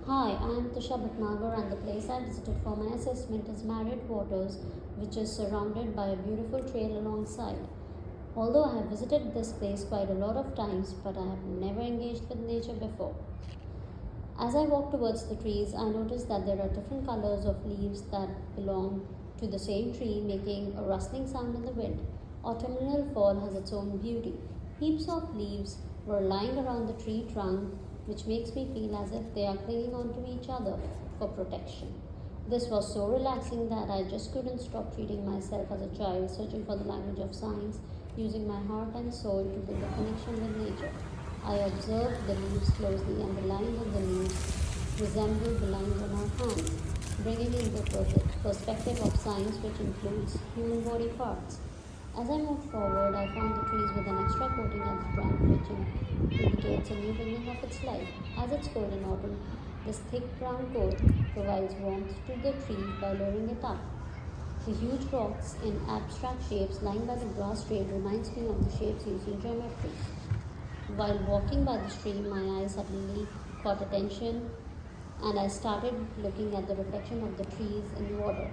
Hi, I am Tusshaa and the place I visited for my assessment is Marriott Waters, which is surrounded by a beautiful trail alongside. Although I have visited this place quite a lot of times, but I have never engaged with nature before. As I walked towards the trees, I noticed that there are different colors of leaves that belong to the same tree, making a rustling sound in the wind. Autumnal fall has its own beauty. Heaps of leaves were lying around the tree trunk, which makes me feel as if they are clinging onto each other for protection. This was so relaxing that I just couldn't stop treating myself as a child, searching for the language of science, using my heart and soul to build a connection with nature. I observed the leaves closely, and the lines on the leaves resembled the lines on our hands, bringing into perspective of science, which includes human body parts. As I moved forward, I found the trees with an extra coating at the trunk, which indicates a new beginning of its life. As it's cold in autumn, this thick brown coat provides warmth to the tree by layering it up. The huge rocks in abstract shapes lying by the grass trail reminds me of the shapes used in geometry. While walking by the stream, my eyes suddenly caught attention and I started looking at the reflection of the trees in the water.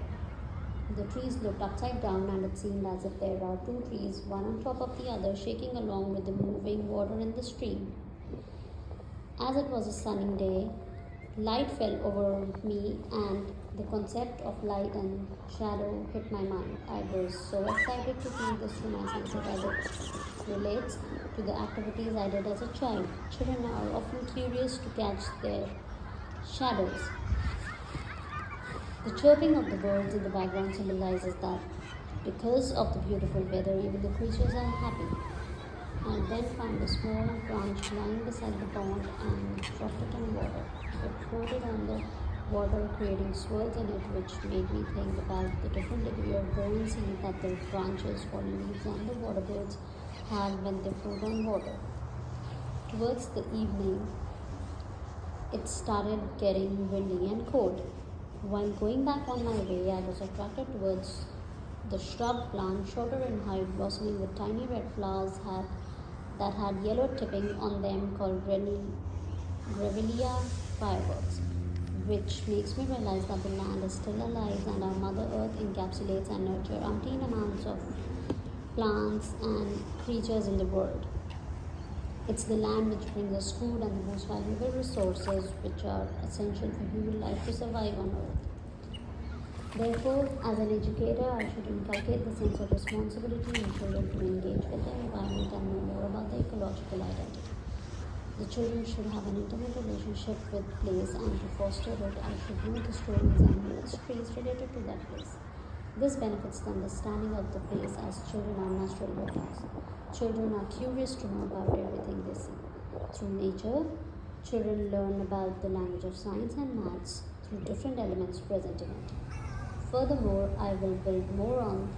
The trees looked upside down, and it seemed as if there are two trees, one on top of the other, shaking along with the moving water in the stream. As it was a sunny day, light fell over me, and the concept of light and shadow hit my mind. I was so excited to feel this through my senses as it relates to the activities I did as a child. Children are often curious to catch their shadows. The chirping of the birds in the background symbolizes that because of the beautiful weather, even the creatures are happy. I then found a small branch lying beside the pond and dropped it in water. It floated on the water, creating swirls in it, which made me think about the different degree of buoyancy that the branches, fallen leaves, and the water birds have when they float on water. Towards the evening, it started getting windy and cold. While going back on my way, I was attracted towards the shrub plant, shorter in height, blossoming with tiny red flowers that had yellow tipping on them, called Grevillea fireworks, which makes me realize that the land is still alive and our Mother Earth encapsulates and nurtures umpteen amounts of plants and creatures in the world. It's the land which brings us food and the most valuable resources which are essential for human life to survive on Earth. Therefore, as an educator, I should inculcate the sense of responsibility in children to engage with the environment and know more about their ecological identity. The children should have an intimate relationship with place, and to foster it, I should know the stories and mysteries related to that place. This benefits the understanding of the place as children are natural learners. Children are curious to know about everything they see. Through nature, children learn about the language of science and maths through different elements present in it. Furthermore, I will build more on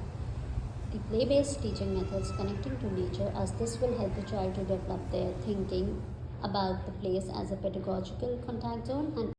the play-based teaching methods connecting to nature, as this will help the child to develop their thinking about the place as a pedagogical contact zone and